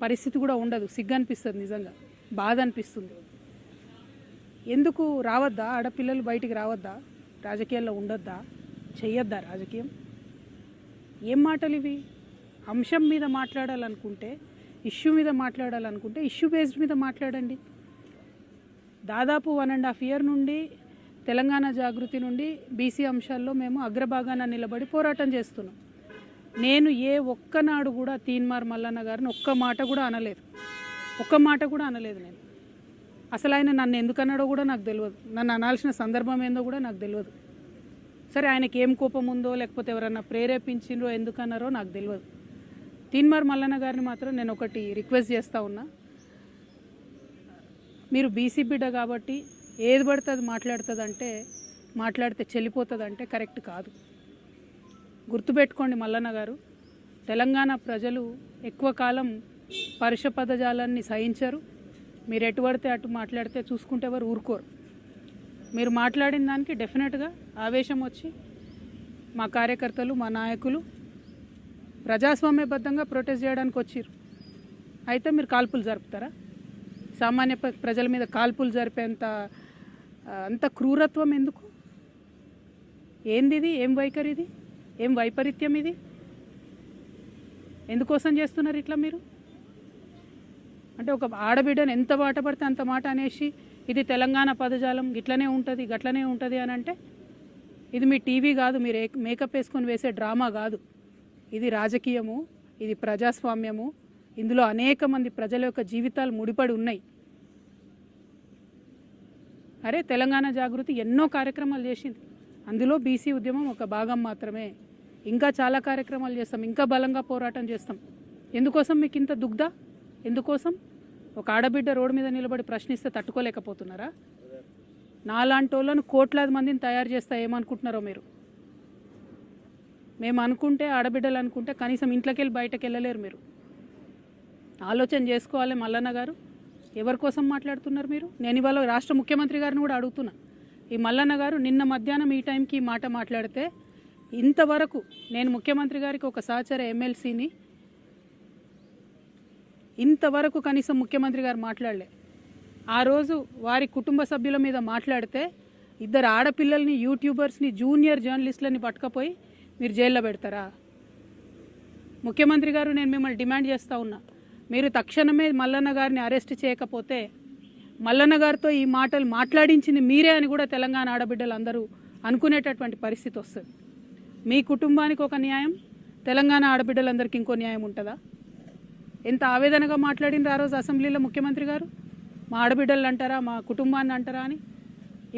పరిస్థితి కూడా ఉండదు. సిగ్గు అనిపిస్తుంది, నిజంగా బాధ అనిపిస్తుంది. ఎందుకు రావద్దా? ఆడపిల్లలు బయటికి రావద్దా? రాజకీయాల్లో ఉండొద్దా? చెయ్యొద్దా రాజకీయం? ఏం మాటలు ఇవి? అంశం మీద మాట్లాడాలనుకుంటే, ఇష్యూ మీద మాట్లాడాలనుకుంటే ఇష్యూ బేస్డ్ మీద మాట్లాడండి. దాదాపు 1.5 year నుండి తెలంగాణ జాగృతి నుండి బీసీ అంశాల్లో మేము అగ్రభాగాన నిలబడి పోరాటం చేస్తున్నాం. నేను ఏ ఒక్కనాడు కూడా తీన్మార్ మల్లన్న గారిని ఒక్క మాట కూడా అనలేదు. ఒక్క మాట కూడా అనలేదు నేను. అసలు ఆయన నన్ను ఎందుకన్నాడో కూడా నాకు తెలియదు. నన్ను అనాల్సిన సందర్భం ఏందో కూడా నాకు తెలియదు. సరే, ఆయనకి ఏం కోపం ఉందో లేకపోతే ఎవరన్నా ప్రేరేపించిండ్రో ఎందుకన్నారో నాకు తెలియదు. తీన్మార్ మల్లన్న గారిని మాత్రం నేను ఒకటి రిక్వెస్ట్ చేస్తూ ఉన్నా. మీరు బీసీ బిడ్డ కాబట్టి ఏది పడితే అది మాట్లాడితే చెల్లిపోతుందంటే కరెక్ట్ కాదు. గుర్తుపెట్టుకోండి మల్లన్న గారు, తెలంగాణ ప్రజలు ఎక్కువ కాలం పరుష పదజాలాన్ని సహించరు. మీరు ఎటు పడితే అటు మాట్లాడితే చూసుకుంటే ఎవరు ఊరుకోరు. మీరు మాట్లాడిన దానికి డెఫినెట్గా ఆవేశం వచ్చి మా కార్యకర్తలు, మా నాయకులు ప్రజాస్వామ్యబద్ధంగా ప్రొటెస్ట్ చేయడానికి వచ్చారు. అయితే మీరు కాల్పులు జరుపుతారా? సామాన్య ప్రజల మీద కాల్పులు జరిపేంత అంత క్రూరత్వం ఎందుకు? ఏంది ఇది? ఏం వైఖరి ఇది? ఏం వైపరీత్యం ఇది? ఎందుకోసం చేస్తున్నారు ఇట్లా మీరు? అంటే ఒక ఆడబిడ్డను ఎంత మాట పడితే అంత మాట అనేసి ఇది తెలంగాణ పదజాలం ఇట్లనే ఉంటుంది గట్లనే ఉంటుంది అని అంటే ఇది మీ టీవీ కాదు, మీరు మేకప్ వేసుకొని వేసే డ్రామా కాదు. ఇది రాజకీయము, ఇది ప్రజాస్వామ్యము. ఇందులో అనేక మంది ప్రజల యొక్క జీవితాలు ముడిపడి ఉన్నాయి. అరే, తెలంగాణ జాగృతి ఎన్నో కార్యక్రమాలు చేసింది. అందులో బీసీ ఉద్యమం ఒక భాగం మాత్రమే. ఇంకా చాలా కార్యక్రమాలు చేస్తాం, ఇంకా బలంగా పోరాటం చేస్తాం. ఎందుకోసం మీకు ఇంత దుగ్ధ? ఎందుకోసం? ఒక ఆడబిడ్డ రోడ్డు మీద నిలబడి ప్రశ్నిస్తే తట్టుకోలేకపోతున్నారా? నాలాంటి వాళ్ళను కోట్లాది మందిని తయారు చేస్తా ఏమనుకుంటున్నారో మీరు? మేము అనుకుంటే, ఆడబిడ్డలు అనుకుంటే కనీసం ఇంట్లోకి వెళ్ళి బయటకు వెళ్ళలేరు. మీరు ఆలోచన చేసుకోవాలి మల్లన్న గారు. ఎవరి కోసం మాట్లాడుతున్నారు మీరు? నేను ఇవాళ రాష్ట్ర ముఖ్యమంత్రి గారిని కూడా అడుగుతున్నా. ఈ మల్లన్న గారు నిన్న మధ్యాహ్నం ఈ టైంకి ఈ మాట మాట్లాడితే ఇంతవరకు నేను ముఖ్యమంత్రి గారికి ఒక సహచర ఎమ్మెల్సీని ఇంతవరకు కనీసం ముఖ్యమంత్రి గారు మాట్లాడలే. ఆ రోజు వారి కుటుంబ సభ్యుల మీద మాట్లాడితే 2 ఆడపిల్లల్ని, యూట్యూబర్స్ని, జూనియర్ జర్నలిస్టులని పట్టుకపోయి మీరు జైల్లో పెడతారా? ముఖ్యమంత్రి గారు, నేను మిమ్మల్ని డిమాండ్ చేస్తూ ఉన్నా, మీరు తక్షణమే మల్లన్న గారిని అరెస్ట్ చేయకపోతే మల్లన్న గారితో ఈ మాటలు మాట్లాడించింది మీరే అని కూడా తెలంగాణ ఆడబిడ్డలు అందరూ అనుకునేటటువంటి పరిస్థితి వస్తుంది. మీ కుటుంబానికి ఒక న్యాయం, తెలంగాణ ఆడబిడ్డలందరికీ ఇంకో న్యాయం ఉంటుందా? ఎంత ఆవేదనగా మాట్లాడినారు ఆ రోజు అసెంబ్లీలో ముఖ్యమంత్రి గారు. మా ఆడబిడ్డలు అంటారా, మా కుటుంబాన్ని అంటారా అని.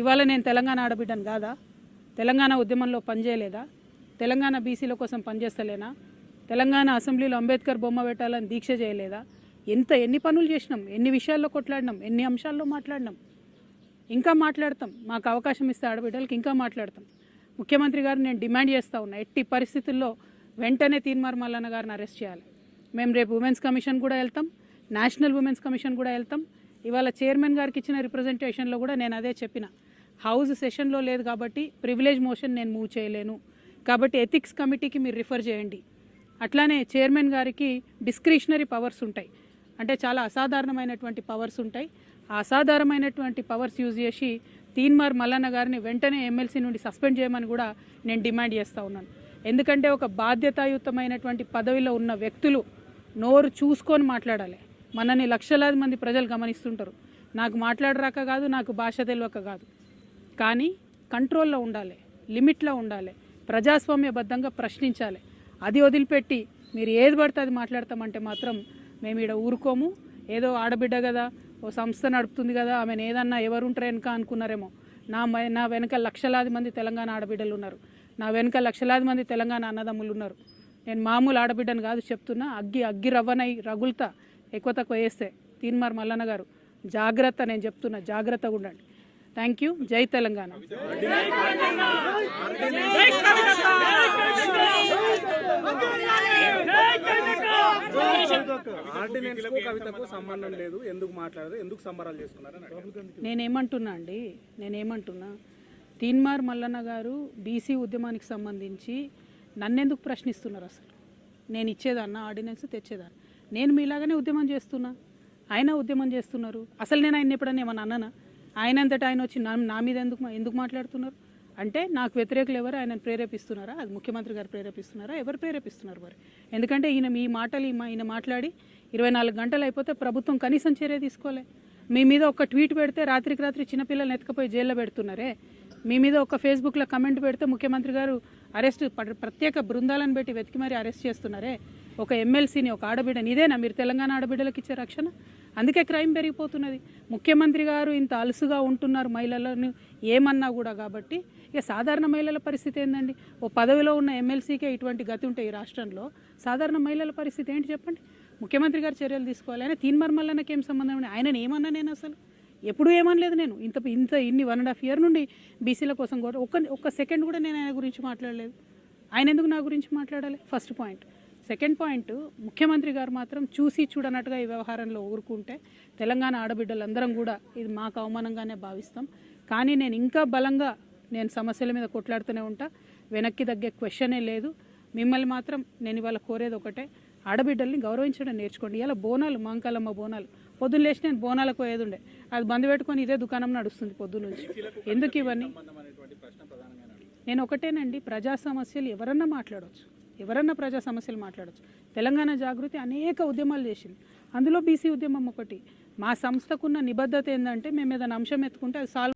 ఇవాళ నేను తెలంగాణ ఆడబిడ్డను కాదా? తెలంగాణ ఉద్యమంలో పనిచేయలేదా? తెలంగాణ బీసీల కోసం పనిచేస్తలేనా? తెలంగాణ అసెంబ్లీలో అంబేద్కర్ బొమ్మ పెట్టాలని దీక్ష చేయలేదా? ఎన్ని పనులు చేసినాం, ఎన్ని విషయాల్లో కొట్లాడినాం, ఎన్ని అంశాల్లో మాట్లాడినాం. ఇంకా మాట్లాడతాం. మాకు అవకాశం ఇస్తే ఆడబిడ్డలకి ఇంకా మాట్లాడతాం. ముఖ్యమంత్రి గారు నేను డిమాండ్ చేస్తూ ఉన్నా, ఎట్టి పరిస్థితుల్లో వెంటనే తీన్మార్ మల్లన్న గారిని అరెస్ట్ చేయాలి. మేము రేపు ఉమెన్స్ కమిషన్ కూడా వెళ్తాం, నేషనల్ ఉమెన్స్ కమిషన్ కూడా వెళ్తాం. ఇవాళ చైర్మన్ గారికి ఇచ్చిన రిప్రజెంటేషన్లో కూడా నేను అదే చెప్పిన. హౌస్ సెషన్లో లేదు కాబట్టి ప్రివిలేజ్ మోషన్ నేను మూవ్ చేయలేను, కాబట్టి ఎథిక్స్ కమిటీకి మీరు రిఫర్ చేయండి. అట్లానే చైర్మన్ గారికి డిస్క్రిషనరీ పవర్స్ ఉంటాయి, అంటే చాలా అసాధారణమైనటువంటి పవర్స్ ఉంటాయి. ఆ అసాధారణమైనటువంటి పవర్స్ యూజ్ చేసి తీన్మార్ మల్లన్న గారిని వెంటనే ఎమ్మెల్సీ నుండి సస్పెండ్ చేయమని కూడా నేను డిమాండ్ చేస్తూ ఉన్నాను. ఎందుకంటే ఒక బాధ్యతాయుతమైనటువంటి పదవిలో ఉన్న వ్యక్తులు నోరు చూసుకొని మాట్లాడాలి. మనని లక్షలాది మంది ప్రజలు గమనిస్తుంటారు. నాకు మాట్లాడరాక కాదు, నాకు భాష తెలియక కాదు, కానీ కంట్రోల్లో ఉండాలి, లిమిట్లో ఉండాలి, ప్రజాస్వామ్యబద్ధంగా ప్రశ్నించాలి. అది వదిలిపెట్టి మీరు ఏది పడితే అది మాట్లాడతామంటే మాత్రం మేము ఇక్కడ ఊరుకోము. ఏదో ఆడబిడ్డ కదా, ఓ సంస్థ నడుపుతుంది కదా, ఆమెను ఏదన్నా ఎవరుంటారు వెనక అనుకున్నారేమో. నా వెనక లక్షలాది మంది తెలంగాణ ఆడబిడ్డలు ఉన్నారు, నా వెనక లక్షలాది మంది తెలంగాణ అన్నదమ్ములు ఉన్నారు. నేను మామూలు ఆడబిడ్డను కాదు చెప్తున్నా. అగ్గి రవ్వనై రగులుతా ఎక్కువ తక్కువ వేస్తే. తీన్మార్ మల్లన్న గారు జాగ్రత్త, నేను చెప్తున్నా, జాగ్రత్తగా ఉండండి. Thank you. జై తెలంగాణ. నేనేమంటున్నా తీన్మార్ మల్లన్న గారు బీసీ ఉద్యమానికి సంబంధించి నన్నెందుకు ప్రశ్నిస్తున్నారు? అసలు నేను ఇచ్చేదాన్న ఆర్డినెన్స్ తెచ్చేదాన్ని. నేను మీలాగానే ఉద్యమం చేస్తున్నా, ఆయన ఉద్యమం చేస్తున్నారు. అసలు నేను ఆయన ఎప్పుడన్నా ఏమన్నా అన్నానా? ఆయన అంతటా ఆయన వచ్చి నా మీద ఎందుకు మాట్లాడుతున్నారు అంటే నాకు వ్యతిరేకులు ఎవరు ఆయనను ప్రేరేపిస్తున్నారా? అది ముఖ్యమంత్రి గారు ప్రేరేపిస్తున్నారా? ఎవరు ప్రేరేపిస్తున్నారు మరి? ఎందుకంటే ఈయన మాట్లాడి 24 గంటలు అయిపోతే ప్రభుత్వం కనీసం చర్య తీసుకోలే. మీ మీద ఒక ట్వీట్ పెడితే రాత్రికి రాత్రి చిన్నపిల్లల్ని ఎత్తుకపోయి జైల్లో పెడుతున్నారే. మీ మీద ఒక ఫేస్బుక్లో కమెంట్ పెడితే ముఖ్యమంత్రి గారు ప్రత్యేక బృందాలను పెట్టి వెతికి మరీ అరెస్ట్ చేస్తున్నారే. ఒక ఎమ్మెల్సీని, ఒక ఆడబిడ్డని, ఇదేనా మీరు తెలంగాణ ఆడబిడ్డలకు ఇచ్చే రక్షణ? అందుకే క్రైమ్ పెరిగిపోతున్నది. ముఖ్యమంత్రి గారు ఇంత అలుసుగా ఉంటున్నారు మహిళలను ఏమన్నా కూడా. కాబట్టి ఇక సాధారణ మహిళల పరిస్థితి ఏందండి? ఓ పదవిలో ఉన్న ఎమ్మెల్సీకే ఇటువంటి గతి ఉంటే ఈ రాష్ట్రంలో సాధారణ మహిళల పరిస్థితి ఏంటి చెప్పండి? ముఖ్యమంత్రి గారు చర్యలు తీసుకోవాలి. ఆయన తీన్మర్మల్లకి ఏం సంబంధం ఉంది? ఆయనను ఏమన్నా నేను అసలు ఎప్పుడు ఏమనలేదు. నేను ఇన్ని 1.5 years నుండి బీసీల కోసం కూడా ఒక్క సెకండ్ కూడా నేను ఆయన గురించి మాట్లాడలేదు. ఆయన ఎందుకు నా గురించి మాట్లాడాలి? First point. సెకండ్ పాయింట్, ముఖ్యమంత్రి గారు మాత్రం చూసి చూడనట్టుగా ఈ వ్యవహారంలో ఊరుకుంటే తెలంగాణ ఆడబిడ్డలందరం కూడా ఇది మాకు అవమానంగానే భావిస్తాం. కానీ నేను ఇంకా బలంగా సమస్యల మీద కొట్లాడుతూనే ఉంటా. వెనక్కి తగ్గే క్వశ్చనే లేదు. మిమ్మల్ని మాత్రం నేను ఇవాళ కోరేది ఒకటే, ఆడబిడ్డల్ని గౌరవించడం నేర్చుకోండి. ఇలా బోనాలు, మాంకాలమ్మ బోనాలు, పొద్దున్న లేచి నేను బోనాలకు పోయేదుండే, అది బంద్ పెట్టుకొని ఇదే దుకాణం నడుస్తుంది పొద్దున్న నుంచి. ఎందుకు ఇవన్నీ? నేను ఒకటేనండి, ప్రజా సమస్యలు ఎవరన్నా మాట్లాడవచ్చు, ఎవరన్నా ప్రజా సమస్యలు మాట్లాడవచ్చు. తెలంగాణ జాగృతి అనేక ఉద్యమాలు చేసింది, అందులో బీసీ ఉద్యమం ఒకటి. మా సంస్థకున్న నిబద్ధత ఏంటంటే మేము ఏదైనా అంశం ఎత్తుకుంటే అది సాల్వ్